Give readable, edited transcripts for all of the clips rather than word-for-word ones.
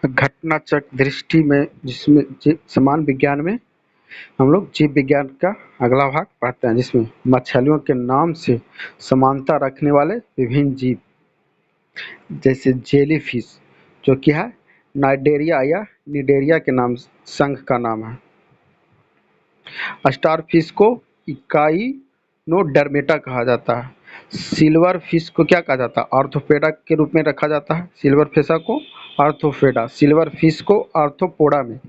घटना चक्र दृष्टि में जिसमें समान विज्ञान में हम लोग जीव विज्ञान का अगला भाग पढ़ते हैं, जिसमें मछलियों के नाम से समानता रखने वाले विभिन्न जीव, जैसे जेलीफिश जो कि है नाइडेरिया या निडेरिया के नाम संघ का नाम है। स्टारफिश को इकाइनोडर्मेटा कहा जाता है। सिल्वर फिश को क्या कहा जाता है? आर्थ्रोपोडा के रूप में रखा जाता है। सिल्वर फिशा को आर्थ्रोपोडा, सिल्वर फिश को आर्थ्रोपोडा में।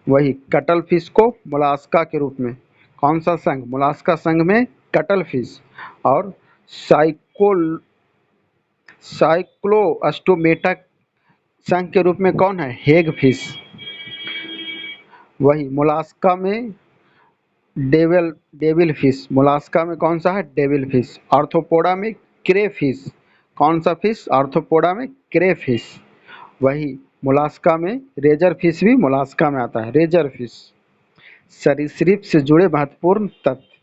वही कटल फिश को मोलास्का के रूप में। कौन सा संघ? मोलास्का संघ में कटल फिश। और साइकोल साइक्लोस्टोमेटा संघ के रूप में कौन है? Hague fish. वही मोलास्का में डेविल फिश, मोलास्का में कौन सा है? Devil fish. आर्थ्रोपोडा में क्रे फिश। कौन सा फिश? आर्थ्रोपोडा में क्रे फिश। वही मोलास्का में रेजर फिश भी मोलास्का में आता है, रेजर फिश। सरीसृप से जुड़े महत्वपूर्ण तथ्य।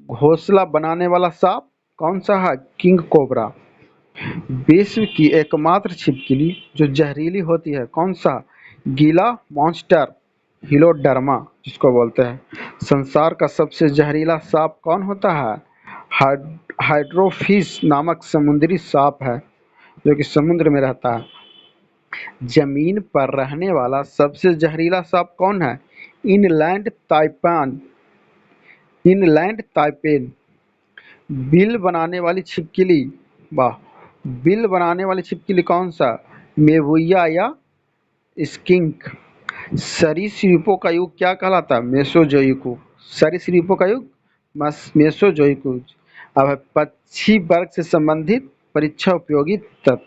घोंसला बनाने वाला सांप कौन सा है? King cobra. विश्व की एकमात्र छिपकली जो जहरीली होती है कौन सा? गीला मॉन्स्टर हिलोडर्मा जिसको बोलते हैं। संसार का सबसे जहरीला सांप कौन होता है? हाइड्रोफिश नामक समुद्री सांप है जो कि समुद्र में रहता है। जमीन पर रहने वाला सबसे जहरीला सांप कौन है? इनलैंड ताइपेन। बिल बनाने वाली छिपकली, वाह, बिल बनाने वाली छिपकली कौन सा? मेबुया या स्किंक। सरीसृपों का युग क्या कहलाता है? मेसोजोइक। सरीसृपों का युग मेसोजोइक। अब है पक्षी वर्ग से संबंधित परीक्षा उपयोगी तथ्य।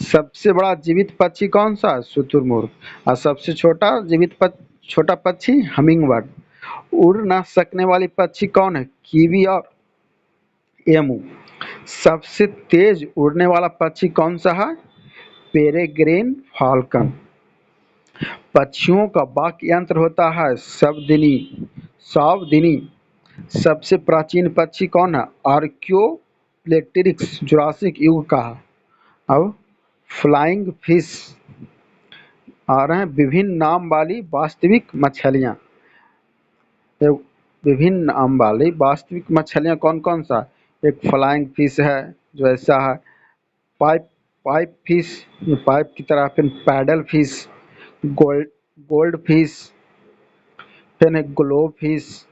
सबसे बड़ा जीवित पक्षी कौन सा है? शुतुरमुर्ग। और सबसे छोटा छोटा पक्षी हमिंग बर्ड। उड़ ना सकने वाली पक्षी कौन है? कीवी और एमू। सबसे तेज उड़ने वाला पक्षी कौन सा है? Peregrine falcon. पक्षियों का वाक यंत्र होता है सावधानी। सबसे प्राचीन पक्षी कौन है? आर्क्योप्लेक्टिरिक्स, जुरासिक युग का है। अब फ्लाइंग फिश आ रहे हैं। विभिन्न नाम वाली वास्तविक मछलियाँ। विभिन्न नाम वाली वास्तविक मछलियाँ कौन कौन सा? एक फ्लाइंग फिश है जो ऐसा है, पाइप पाइप फिश, ये पाइप की तरह, फिर पैडल फिश, गोल्ड फिश, फिर है glove fish,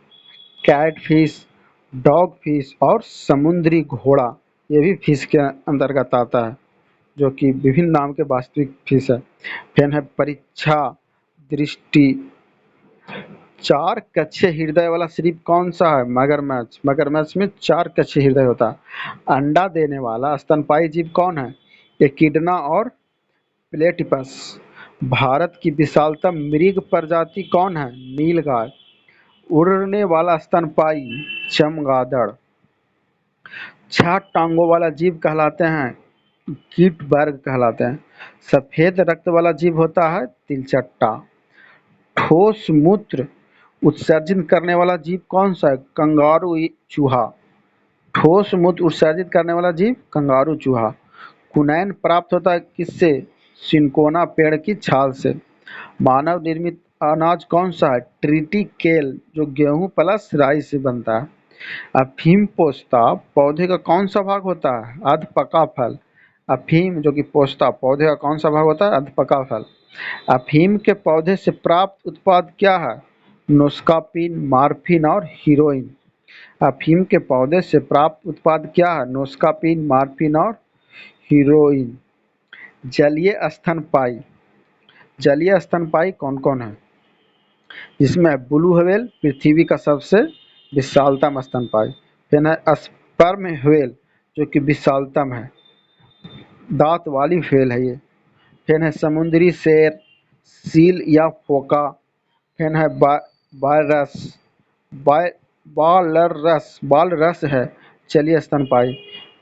catfish, dogfish और समुद्री घोड़ा, ये भी फिश के अंतर्गत आता है जो कि विभिन्न नाम के वास्तविक फिश है। फिर है परीक्षा दृष्टि। चार कक्षीय हृदय वाला सीप कौन सा है? मगरमच्छ। मगरमच्छ में चार कक्षीय हृदय होता है। अंडा देने वाला स्तनपायी जीव कौन है? एकिडना और प्लेटिपस। भारत की विशालतम मृग प्रजाति कौन है? नीलगाय। उड़ने वाला स्तनपायी चमगादड़। छह टांगों वाला जीव कहलाते हैं कीट वर्ग कहलाते हैं। सफेद रक्त वाला जीव होता है तिलचट्टा। ठोस मूत्र उत्सर्जित करने वाला जीव कौन सा है? कंगारू चूहा। ठोस मूत्र उत्सर्जित करने वाला जीव कंगारू चूहा। कुनैन प्राप्त होता है किससे? सिनकोना पेड़ की छाल से। मानव निर्मित अनाज कौन सा है? ट्रिटिकेल, जो गेहूं प्लस राई से बनता है। अफीम पोस्ता पौधे का कौन सा भाग होता है? अधपका फल। अफीम जो कि पोस्ता पौधे का कौन सा भाग होता है? अधपका फल। अफीम के पौधे से प्राप्त उत्पाद क्या है? नोस्कापिन, मार्फिन और हीरोइन। अफीम के पौधे से प्राप्त उत्पाद क्या है? नोस्कापिन, मार्फिन और हीरोइन। जलीय स्तनपायी। जलीय स्तनपायी कौन कौन है? जिसमें ब्लू व्हेल पृथ्वी का सबसे विशालतम स्तनपायी। फिर है स्पर्म व्हेल जो कि विशालतम है, दांत वाली व्हेल है ये। फिर है समुद्री शेर, सील या फोका। फिर है बालरस बाल बालरस है जलीय स्तनपायी।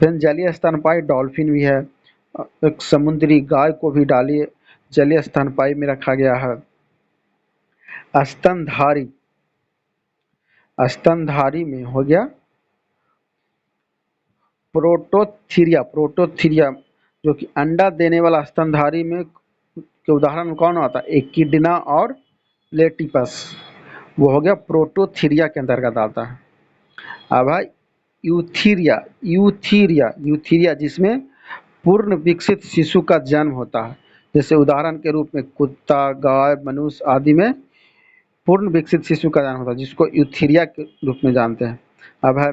फिर जलीय स्तनपायी डॉल्फिन भी है। एक समुद्री गाय को भी डालिए जलीय स्तनपायी में रखा गया है। स्तनधारी। स्तनधारी में हो गया प्रोटोथीरिया जो कि अंडा देने वाला स्तनधारी में के उदाहरण कौन आता है? एकिडना और प्लेटिपस, वो हो गया प्रोटोथीरिया के अंतर्गत आता है। अब है यूथीरिया, यूथीरिया, यूथीरिया जिसमें पूर्ण विकसित शिशु का जन्म होता है। जैसे उदाहरण के रूप में कुत्ता, गाय, मनुष्य आदि में पूर्ण विकसित शिशु का जन्म होता है, जिसको यूथीरिया के रूप में जानते हैं। अब है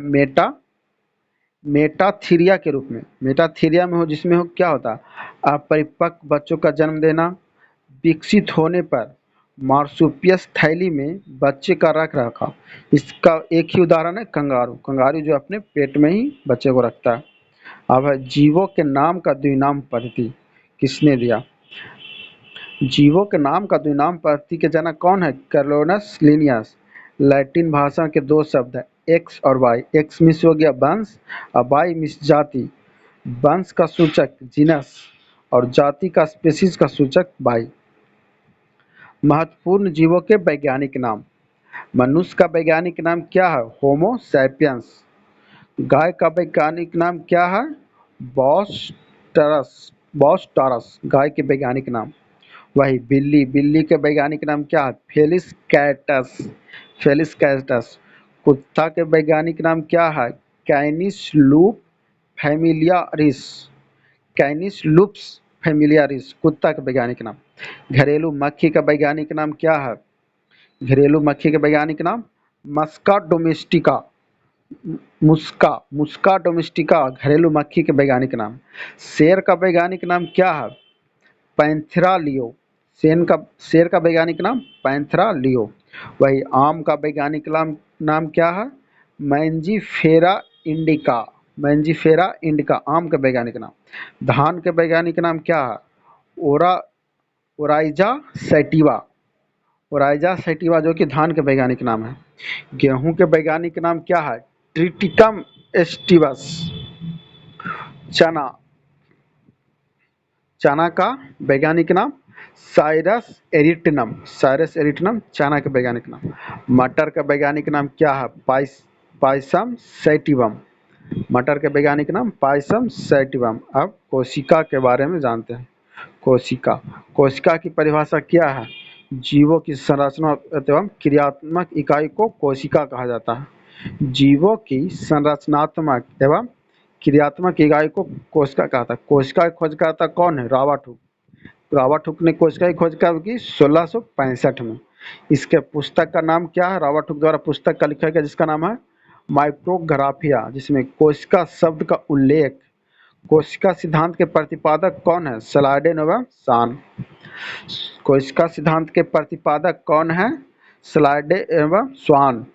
मेटाथीरिया के रूप में। मेटाथीरिया में हो जिसमें हो क्या होता है? अपरिपक्व बच्चों का जन्म देना। विकसित होने पर मार्सुपियस थैली में बच्चे का रख रखाव। इसका एक ही उदाहरण है कंगारू, कंगारू जो अपने पेट में ही बच्चे को रखता है। अब है जीवों के नाम का द्विनाम पद्धति किसने दिया? जीवों के नाम का द्विनाम पद्धति के जनक कौन है? Carolus Linnaeus. लैटिन भाषा के दो शब्द है एक्स और वाई। एक्स मिस हो गया वंश और वाई मिस जाति। वंश का सूचक जीनस और जाति का स्पीशीज का सूचक बाई। महत्वपूर्ण जीवों के वैज्ञानिक नाम। मनुष्य का वैज्ञानिक नाम क्या है? Homo sapiens. गाय का वैज्ञानिक नाम क्या है? बॉस टॉरस गाय के वैज्ञानिक नाम। वही बिल्ली, बिल्ली के वैज्ञानिक नाम क्या है? Felis कैटस, Felis कैटस। कुत्ता के वैज्ञानिक नाम क्या है? कैनिस लूप फैमिलियारिस, कैनिस लूप्स फैमिलियारिस कुत्ता का वैज्ञानिक नाम। घरेलू मक्खी का वैज्ञानिक नाम क्या है? घरेलू मक्खी का वैज्ञानिक नाम मस्का डोमेस्टिका, मुस्का, मुस्का डोमेस्टिका घरेलू मक्खी के वैज्ञानिक नाम। शेर का वैज्ञानिक नाम क्या है? पैंथेरा लियो, शेर का वैज्ञानिक नाम पैंथेरा लियो। वही आम का वैज्ञानिक नाम क्या है? मैंजीफेरा इंडिका, मैंजीफेरा इंडिका आम का वैज्ञानिक नाम। धान के वैज्ञानिक नाम क्या है? ओरा ओराइजा सैटिवा, ओराइजा सैटिवा जो कि धान के वैज्ञानिक नाम है। गेहूं के वैज्ञानिक नाम क्या है? ट्रिटिकम एस्टिवस। चना, चना का वैज्ञानिक नाम साइरस एरिटनम, साइरस एरिटनम चना के वैज्ञानिक नाम। मटर का वैज्ञानिक नाम क्या है? पाइसम सैटिवम, मटर के वैज्ञानिक नाम पाइसम सैटिवम। अब कोशिका के बारे में जानते हैं। कोशिका, कोशिका की परिभाषा क्या है? जीवों की संरचना एवं क्रियात्मक इकाई को कोशिका कहा जाता है। जीवों की संरचनात्मक एवं क्रियात्मक इकाई को कोशिका कहा था। कोशिका की खोजकर्ता कौन है? Robert hook. रॉबर्ट हुक ने कोशिका की खोज कब की? 1665 में। इसके पुस्तक का नाम क्या है? रॉबर्ट हुक द्वारा पुस्तक का लिखा गया जिसका नाम है माइक्रोग्राफिया, जिसमें कोशिका शब्द का उल्लेख। कोशिका सिद्धांत के प्रतिपादक कौन है? स्लाइडेन एवं सान। कोशिका सिद्धांत के प्रतिपादक कौन है? स्लाइडे एवं स्वान।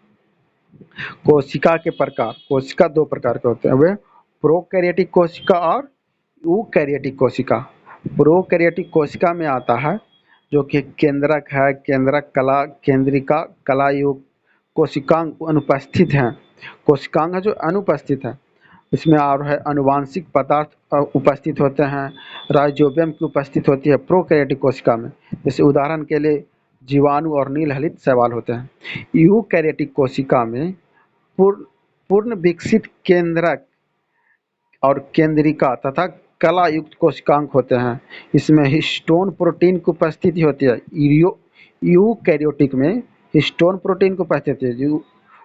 कोशिका के प्रकार, कोशिका दो प्रकार के होते हैं, वे प्रोकैरियोटिक कोशिका और यूकैरियोटिक कोशिका। प्रोकैरियोटिक कोशिका में आता है जो कि केंद्रक है, केंद्रक कला, केंद्रिका, कलायुक्त, कोशिकांग अनुपस्थित हैं। कोशिकांग है जो अनुपस्थित है। इसमें और है अनुवांशिक पदार्थ उपस्थित होते हैं। राइजोबियम की उपस्थित होती है प्रोकैरियोटिक कोशिका में। जैसे उदाहरण के लिए जीवाणु और नील हरित शैवाल होते हैं। यूकैरियोटिक कोशिका में पूर्ण विकसित केंद्रक और केंद्रिका तथा कला युक्त कोशिकांग होते हैं। इसमें हिस्टोन प्रोटीन की उपस्थिति होती है। यूकैरियोटिक में हिस्टोन प्रोटीन की उपस्थिति है।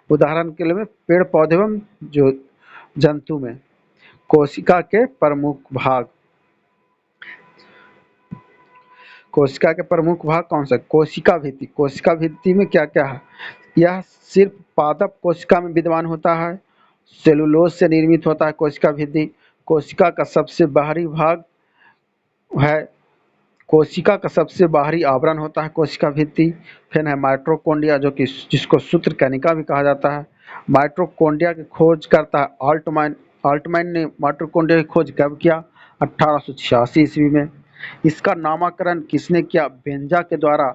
उदाहरण के लिए पेड़ पौधे एवं जो जंतु में। कोशिका के प्रमुख भाग, कोशिका के प्रमुख भाग कौन सा? कोशिका भित्ति, कोशिका भित्ति में क्या क्या है? यह सिर्फ पादप कोशिका में विद्यमान होता है। सेलुलोज से निर्मित होता है कोशिका भित्ति। कोशिका का सबसे बाहरी भाग है, कोशिका का सबसे बाहरी आवरण होता है कोशिका भित्ति। फिर है माइटोकॉन्ड्रिया जो कि जिसको सूत्रकणिका भी कहा जाता है। माइटोकॉन्ड्रिया की खोज करता है ऑल्टमैन। ऑल्टमैन ने माइटोकॉन्ड्रिया की खोज कब किया? 1886 ईस्वी में। इसका नामकरण किसने किया? बेंजा के द्वारा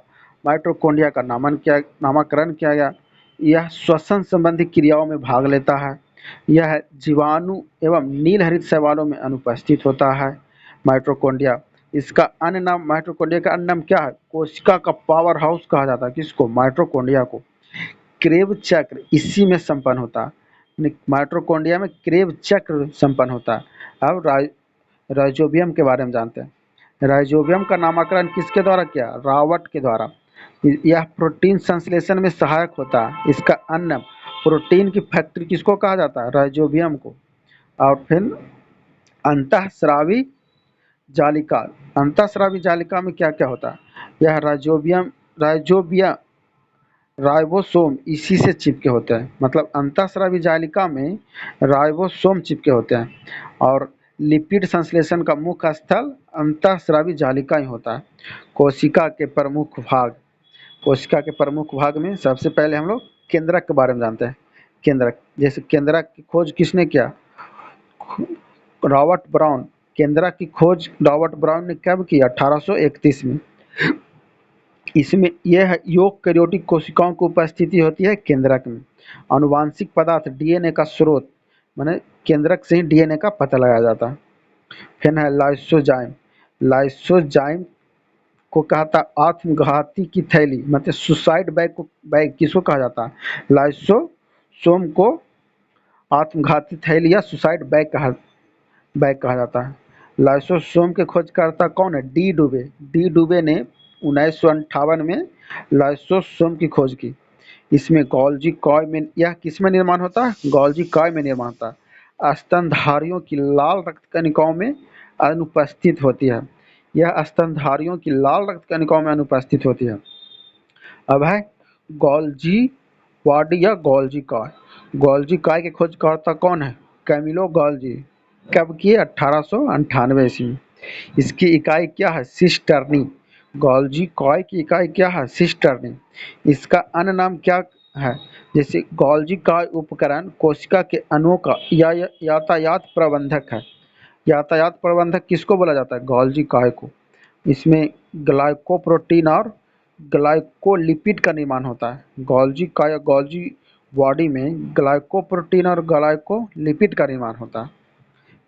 माइटोकॉन्ड्रिया का नामकरण किया गया। यह श्वसन संबंधी क्रियाओं में भाग लेता है। यह जीवाणु एवं नील हरित शैवालों में अनुपस्थित होता है माइटोकॉन्ड्रिया। इसका अन्य नाम, माइटोकॉन्ड्रिया का अन्य नाम क्या है? कोशिका का पावर हाउस कहा जाता है। किसको? माइटोकॉन्ड्रिया को। क्रेब चक्र इसी में संपन्न होता है। माइटोकॉन्ड्रिया में क्रेब चक्र संपन्न होता है। अब राइजोबियम के बारे में जानते हैं। राइजोबियम का नामकरण किसके द्वारा किया? रावट के द्वारा। यह प्रोटीन संश्लेषण में सहायक होता है। इसका अन्न प्रोटीन की फैक्ट्री किसको कहा जाता है? राइजोबियम को। और फिर अंतःस्रावी जालिका। अंतःस्रावी जालिका में क्या क्या होता है? यह राइजोबियम राइबोसोम इसी से चिपके होते हैं। मतलब अंतःस्रावी जालिका में राइबोसोम चिपके होते हैं और लिपिड संश्लेषण का मुख्य स्थल अंतःस्रावी जालिका ही होता है। कोशिका के प्रमुख भाग। कोशिका के प्रमुख भाग में सबसे पहले हम लोग केंद्रक के बारे में जानते हैं। केंद्रक, जैसे केंद्रक की खोज किसने किया? Robert brown. केंद्रक की खोज रॉबर्ट ब्राउन ने कब की? 1831 में। इसमें यह यूकेरियोटिक कोशिकाओं की उपस्थिति होती है केंद्रक में। आनुवांशिक पदार्थ डीएनए का स्रोत, माने केंद्रक से ही डीएनए का पता लगाया जाता है। फिर है लाइसोजाइम। लाइसोजाइम को कहता है आत्मघाती की थैली, मतलब सुसाइड बैग किसको कहा जाता है? लाइसोसोम को आत्मघाती थैली या सुसाइड बैग कहा जाता है। लाइसोसोम के खोजकर्ता कौन है? डी डुबे। डी डुबे ने 1958 में लाइसोसोम की खोज की। इसमें गोल्जी कॉय में, यह किस में निर्माण होता है? गोल्जी कॉय में निर्माण होता है। स्तनधारियों की लाल रक्त कणिकाओं में अनुपस्थित होती है। यह स्तनधारियों की लाल रक्त कणिकाओं में अनुपस्थित होती है। अब है गोल्जी वाडी या गोल्जी कॉय। गोल्जी कॉय के खोजकर्ता कौन है? Camillo Golgi. कब किए? 1898 ईस्वी में। इसकी इकाई क्या है? सिस्टर्नी। गोल्जी कॉय की इकाई क्या है? सिस्टर्नी। इसका अन्य नाम क्या है? जैसे गोल्जी कॉय उपकरण कोशिका के अणुओं का यातायात प्रबंधक है। यातायात प्रबंधक किसको बोला जाता है? गोल्जी कॉय को। इसमें ग्लाइकोप्रोटीन और ग्लाइकोलिपिड का निर्माण होता है। गोल्जी कॉय या गोल्जी बॉडी में ग्लाइकोप्रोटीन और ग्लाइकोलिपिड का निर्माण होता है।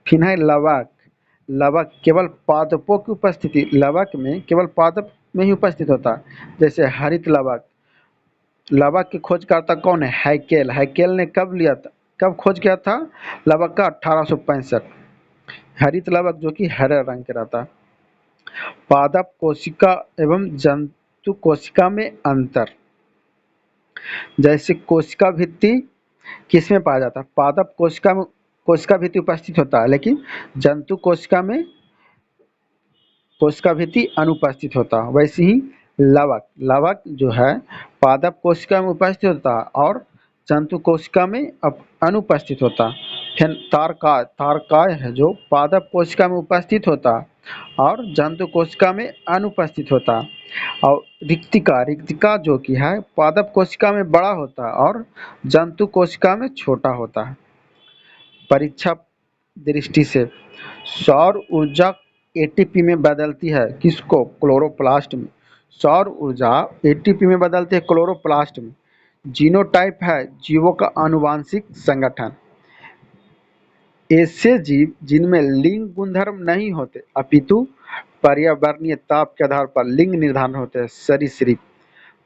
फिर है लवक। लवक केवल पादपों की उपस्थिति, लवक में केवल पादप में ही उपस्थित होता है। जैसे हरित लवक। लवक की खोजकर्ता कौन है? हैकेल। हैकेल ने कब लिया था, कब खोज किया था लवक का? 1865। हरित लवक जो कि हरे रंग के रहता है। पादप कोशिका एवं जंतु कोशिका में अंतर। जैसे कोशिका भित्ति किस में पाया जाता है? पादप कोशिका में कोशिका भित्ति उपस्थित होता है, लेकिन जंतु कोशिका भित्ति अनुपस्थित होता है। वैसे ही लवक, लवक जो है पादप कोशिका में उपस्थित होता है और जंतु कोशिका में अनुपस्थित होता है। फिर तारकाय। तारकाय है जो पादप कोशिका में उपस्थित होता है और जंतु कोशिका में अनुपस्थित होता है। और रिक्तिका। रिक्तिका जो कि है पादप कोशिका में बड़ा होता है और जंतु कोशिका में छोटा होता है। परीक्षा दृष्टि से सौर ऊर्जा एटीपी में बदलती है किसको? क्लोरोप्लास्ट में। सौर ऊर्जा एटीपी में बदलती है क्लोरोप्लास्ट में। जीनोटाइप है जीवों का आनुवांशिक संगठन। ऐसे जीव जिनमें लिंग गुणधर्म नहीं होते अपितु पर्यावरणीय ताप के आधार पर लिंग निर्धारण होते हैं। सरीसृप।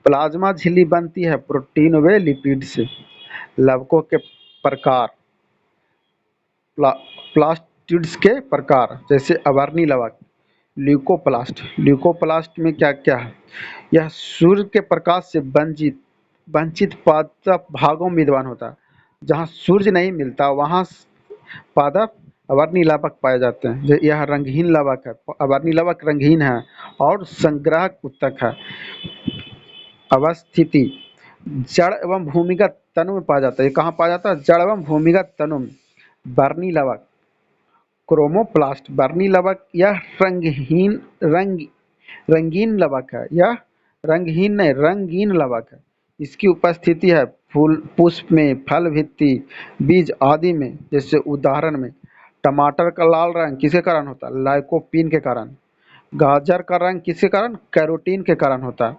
प्लाज्मा झिल्ली बनती है प्रोटीन व लिपिड से। लवकों के प्रकार। प्लास्टिड्स के प्रकार जैसे अवर्णी लवक। ल्यूकोप्लास्ट। ल्यूकोप्लास्ट में क्या क्या है? यह सूर्य के प्रकाश से वंचित पादप भागों में विद्यमान होता है। जहाँ सूर्य नहीं मिलता वहाँ पादप अवर्णी लवक पाए जाते हैं। यह रंगहीन लवक है। अवर्णी लवक रंगहीन है और संग्राहक उत्तक है। अवस्थिति जड़ एवं भूमिगत तनु में पाया जाता है। ये कहाँ पाया जाता है? जड़ एवं भूमिगत तनु में। वर्णी लवक। क्रोमोप्लास्ट। वर्णी लवक यह रंगीन लवक है। यह रंगहीन नहीं, रंगीन लवक है। इसकी उपस्थिति है फूल पुष्प में, फल भित्ति, बीज आदि में। जैसे उदाहरण में टमाटर का लाल रंग किसके कारण होता है? लाइकोपीन के कारण। गाजर का रंग किसके कारण? कैरोटीन के कारण होता है।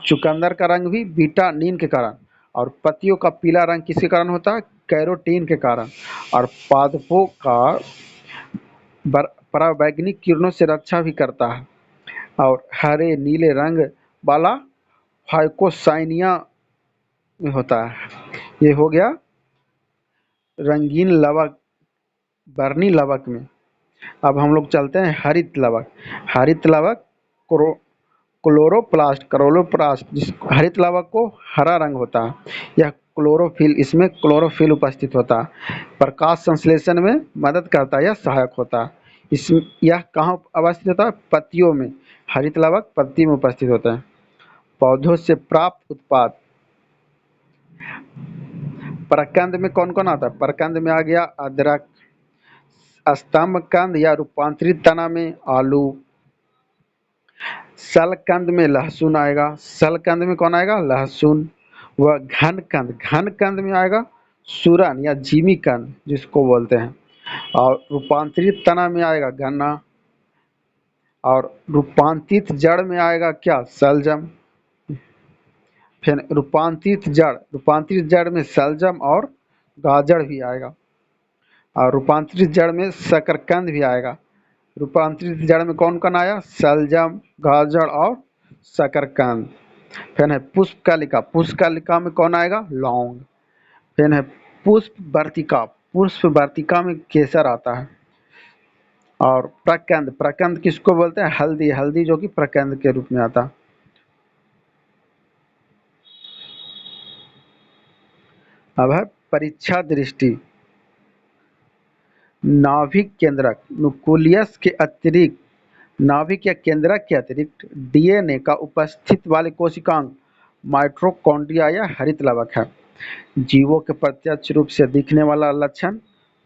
चुकंदर का रंग भी विटामिन के कारण। और पत्तियों का पीला रंग किसके कारण होता है? कैरोटीन के कारण। और पादपों का पराबैंगनी किरणों से रक्षा भी करता है। और हरे नीले रंग वाला फाइकोसाइनिया में होता है। ये हो गया रंगीन लवक, वर्णी लवक में। अब हम लोग चलते हैं हरित लवक। हरित लवक क्रो क्लोरोप्लास्ट जिस हरित लवक को हरा रंग होता है। यह क्लोरोफिल इसमें क्लोरोफिल उपस्थित होता है। प्रकाश संश्लेषण में मदद करता है, यह सहायक होता है। इस यह कहाँ अवस्थित होता है? पत्तियों में। हरित लवक पत्ती में उपस्थित होता है। पौधों से प्राप्त उत्पाद। प्रकंद में कौन कौन आता है? प्रकंद में आ गया अदरक, स्तंभ कंद या रूपांतरित तना में आलू, सलकंद में लहसुन आएगा। सलकंद में कौन आएगा? लहसुन। वह घन कंद में आएगा सूरन या जिमी कंद जिसको बोलते हैं। और रूपांतरित तना में आएगा गन्ना। और रूपांतरित जड़ में आएगा क्या? सलजम। फिर रूपांतरित जड़ में सलजम और गाजर भी आएगा। और रूपांतरित जड़ में शकरकंद भी आएगा। रूपांतरित जड़ में कौन कौन आया? सलजम, गाजर और शकरकंद। फिर है पुष्पकलिका। पुष्पकलिका में कौन आएगा? लौंग। फिर है पुष्पवर्तिका। पुष्पवर्तिका में केसर आता है। और प्रकंद। प्रकंद किसको बोलते हैं? हल्दी। हल्दी जो कि प्रकंद के रूप में आता है। अब है परीक्षा दृष्टि। नाभिक केंद्रक न्यूक्लियस के अतिरिक्त नाभिक या केंद्रक के अतिरिक्त डीएनए का उपस्थित वाले कोशिकांग माइटोकॉन्ड्रिया या हरित लवक है। जीवों के प्रत्यक्ष रूप से दिखने वाला लक्षण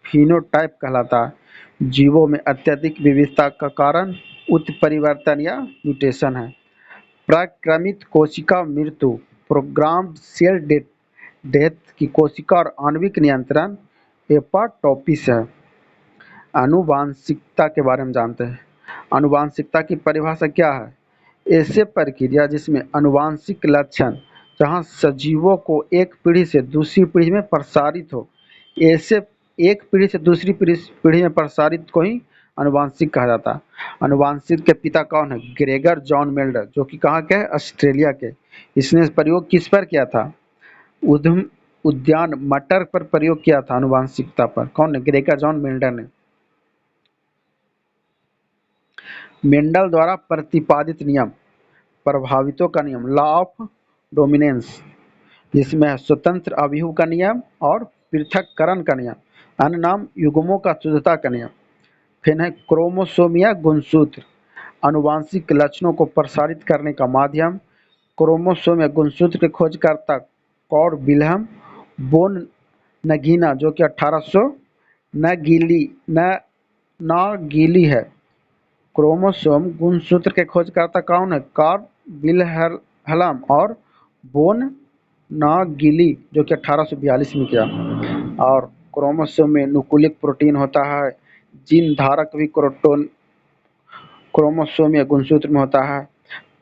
फिनोटाइप कहलाता है। जीवों में अत्यधिक विविधता का कारण उत्परिवर्तन या म्यूटेशन है। प्रक्रमित कोशिका मृत्यु प्रोग्राम्ड सेल डेथ की कोशिका और आणविक नियंत्रण एपाटोपिस है। आनुवांशिकता के बारे में जानते हैं। आनुवांशिकता की परिभाषा क्या है? ऐसे प्रक्रिया जिसमें आनुवांशिक लक्षण जहाँ सजीवों को एक पीढ़ी से दूसरी पीढ़ी में प्रसारित हो, ऐसे एक पीढ़ी से दूसरी पीढ़ी में प्रसारित को ही आनुवांशिक कहा जाता है। आनुवांशिक के पिता कौन है? ग्रेगर जॉन मेल्डर, जो कि कहाँ के है? ऑस्ट्रेलिया के। इसने प्रयोग किस पर किया था? उद्यम उद्यान मटर पर प्रयोग किया था आनुवांशिकता पर। कौन ने? ग्रेगर जॉन मेल्डर ने। मेंडल द्वारा प्रतिपादित नियम प्रभावितों का नियम लॉ ऑफ डोमिनेंस, जिसमें है स्वतंत्र अवयव का नियम और पृथक्करण का नियम। अन्य नाम युग्मों का शुद्धता का नियम। फिर है क्रोमोसोम या गुणसूत्र, आनुवांशिक लक्षणों को प्रसारित करने का माध्यम। क्रोमोसोम या गुणसूत्र के खोजकर्ता कॉर विल्हम बोन नगीना, जो कि 1800 नागीली है। क्रोमोसोम गुणसूत्र के खोजकर्ता कौन है? कार्ल विल्हल्म और बोन नागिली, जो कि 1842 में किया। और क्रोमोसोम में न्यूक्लिक प्रोटीन होता है। जीन धारक भी क्रोमोसोम या गुणसूत्र में होता है।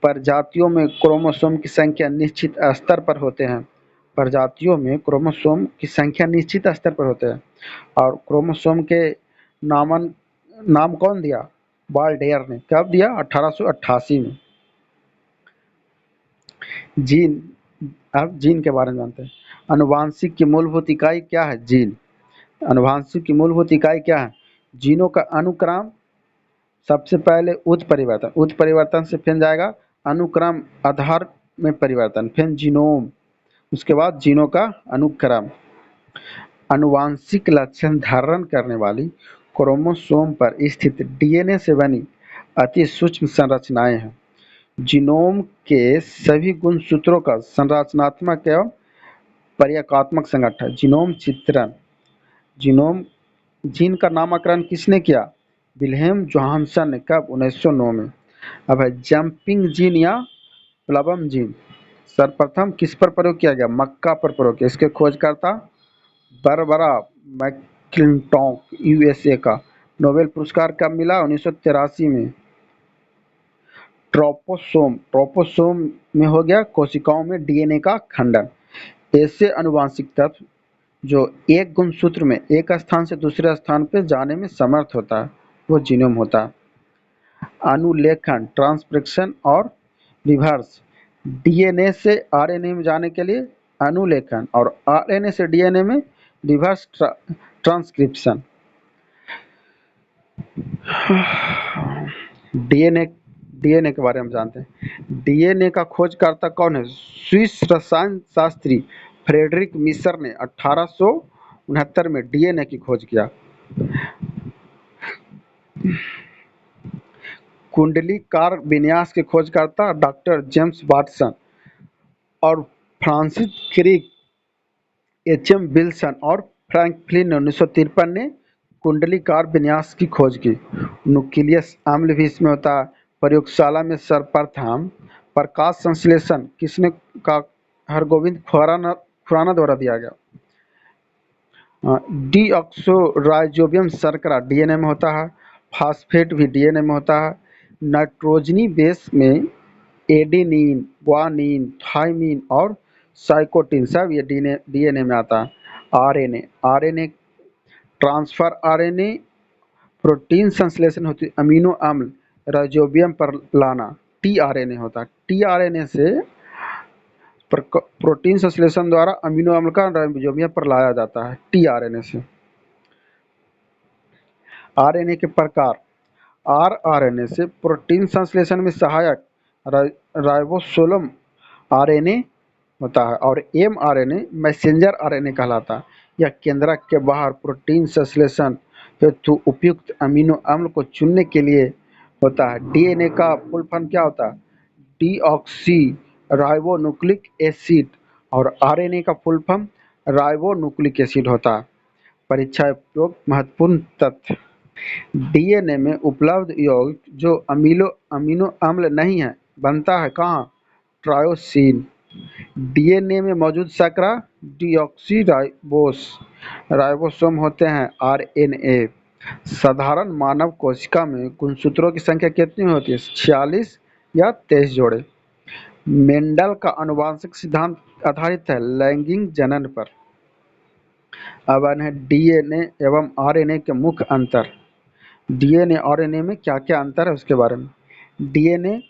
प्रजातियों में क्रोमोसोम की संख्या निश्चित स्तर पर होते हैं। प्रजातियों में क्रोमोसोम की संख्या निश्चित स्तर पर होते हैं। और क्रोमोसोम के नाम कौन दिया? बाल्डेयर ने। कब दिया? 1888 में। जीन। अब जीन के बारे में जानते हैं। आनुवांशिक की मूलभूत इकाई क्या है? जीन। आनुवांशिक की मूलभूत इकाई क्या है? जीनों का अनुक्रम। सबसे पहले उत्परिवर्तन, उत्परिवर्तन से फिर जाएगा अनुक्रम आधार में परिवर्तन, फिर जीनोम, उसके बाद जीनों का अनुक्रम। आनुवांशिक लक्षण धारण करने वाली क्रोमोसोम पर स्थित डीएनए से बनी अति सूक्ष्म संरचनाएं हैं। जीनोम के सभी गुणसूत्रों का संरचनात्मक एवं पर्याकात्मक संगठन। जीनोम चित्रण। जीन का नामकरण किसने किया? विल्हेम जोहानसन ने। कब? 1909 में। अब है जंपिंग जीन या प्लवम जीन सर्वप्रथम किस पर प्रयोग किया गया? मक्का पर प्रयोग किया। इसके खोजकर्ता बारबरा मैक्लिंटॉक, यूएसए का। नोबेल पुरस्कार कब मिला? 1983 में। ट्रोपोसोम में हो गया कोशिकाओं में डीएनए का खंडन। ऐसे आनुवांशिक तत्व जो एक गुणसूत्र में एक स्थान से दूसरे स्थान पर जाने में समर्थ होता है, वो जीनोम होता है। अनुलेखन ट्रांसक्रिप्शन और रिवर्स। डीएनए से आरएनए में जाने के लिए अनुलेखन और आरएनए से डीएनए में रिवर्स ट्रांसक्रिप्शन। डीएनए डीएनए के बारे में जानते हैं। डीएनए का खोजकर्ता कौन है? स्विस रसायन शास्त्री फ्रेडरिक मिशर ने 1869 में डीएनए की खोज किया। कुंडलीकार विन्यास के खोजकर्ता डॉक्टर जेम्स वाटसन और फ्रांसिस क्रिक, एचएम विल्सन और फ्रैंकलिन ने 1953 ने कुंडलीकार विन्यास की खोज की। न्यूक्लियस अम्ल भी इसमें होता है। प्रयोगशाला में सर्वप्रथम प्रकाश संश्लेषण किसने का? हरगोविंद खुराना द्वारा दिया गया। डीऑक्सोराइबोज़ोम शर्करा डीएनए में होता है। फास्फेट भी डीएनए में होता है। नाइट्रोजनी बेस में एडेनिन, ग्वानिन, थाइमिन और साइटोसिन सब ये डीएनए में आता है। RNA RNA transfer RNA protein संश्लेषण होती है। अमीनो अम्ल राइबोसोम पर लाना टीआरएनए होता है। टीआरएनए से प्रोटीन संश्लेषण द्वारा अमीनो अम्ल का राइबोसोम पर लाया जाता है टीआरएनए से। आरएनए के प्रकार आरआरएनए से प्रोटीन संश्लेषण में सहायक राइबोसोम आरएनए होता है और एमआरएनए मैसेंजर आरएनए कहलाता है। यह केंद्रक के बाहर प्रोटीन संश्लेषण हेतु उपयुक्त अमीनो अम्ल को चुनने के लिए होता है। डीएनए का फुल फॉर्म क्या होता है? डीऑक्सी राइबोन्यूक्लिक एसिड और आरएनए का फुल फॉर्म राइबोन्यूक्लिक एसिड होता है। परीक्षा उपयोग महत्वपूर्ण तथ्य। डीएनए में उपलब्ध यौगिक जो अमीनो अम्ल नहीं है बनता है कहाँ? ट्रायोसिन। डीएनए में मौजूद शर्करा राइबोसोम होते हैं आरएनए। साधारण मानव कोशिका में गुणसूत्रों की संख्या कितनी होती है? 46 या 23 जोड़े। मेंडल का आनुवंशिक सिद्धांत आधारित है लैंगिक जनन पर। अब है डीएनए एवं आरएनए के मुख्य अंतर। डीएनए और आरएनए में क्या क्या अंतर है उसके बारे में। डीएनए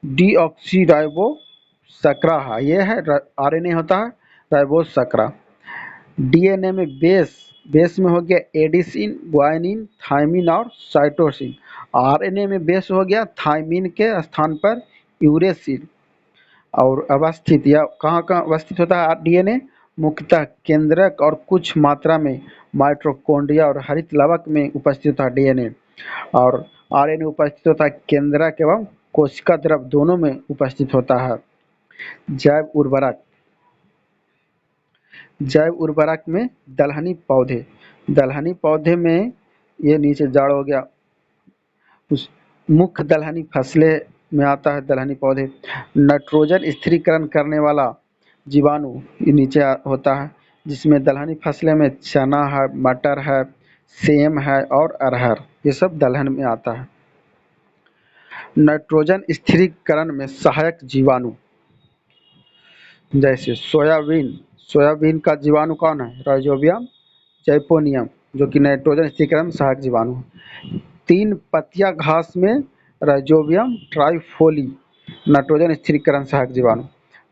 डीऑक्सीराइबो सकरा है, ये है। आरएनए होता है राइबोस सकरा। डीएनए में बेस में हो गया एडिसिन, ग्वानिन, थाइमिन और साइटोसिन। आरएनए में बेस हो गया थाइमिन के स्थान पर यूरेसिल। और अवस्थित या कहाँ कहाँ अवस्थित होता है डीएनए? मुख्यतः केंद्रक और कुछ मात्रा में माइटोकॉन्ड्रिया और हरित लवक में उपस्थित होता है डीएनए। और आरएनए उपस्थित होता है केंद्रक एवं कोशिका द्रव दोनों में उपस्थित होता है। जैव उर्वरक में दलहनी पौधे में ये नीचे जाड़ हो गया। उस मुख्य दलहनी फसलें में आता है दलहनी पौधे। नाइट्रोजन स्थिरीकरण करने वाला जीवाणु ये नीचे होता है, जिसमें दलहनी फसलें में चना है, मटर है, सेम है और अरहर, ये सब दलहन में आता है। नाइट्रोजन स्थिरीकरण में सहायक जीवाणु जैसे सोयाबीन का जीवाणु कौन है? राइजोबियम जैपोनियम, जो कि नाइट्रोजन स्थिरीकरण में सहायक जीवाणु है। 3 पत्तिया घास में राइजोबियम ट्राइफोली नाइट्रोजन स्थिरीकरण सहायक जीवाणु।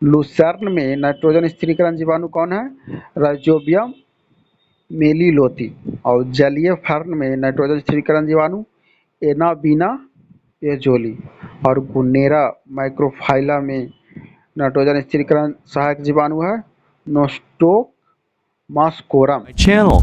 लूसर्न में नाइट्रोजन स्थिरीकरण जीवाणु कौन है? राइजोबियम मेलिलोथी। और जलीय फर्न में नाइट्रोजन स्थिरीकरण जीवाणु एनाबीना एजोली। और गुनेरा माइक्रोफाइला में नाइट्रोजन स्थिरीकरण सहायक जीवाणु है नोस्टोमास्कोरम। My channel.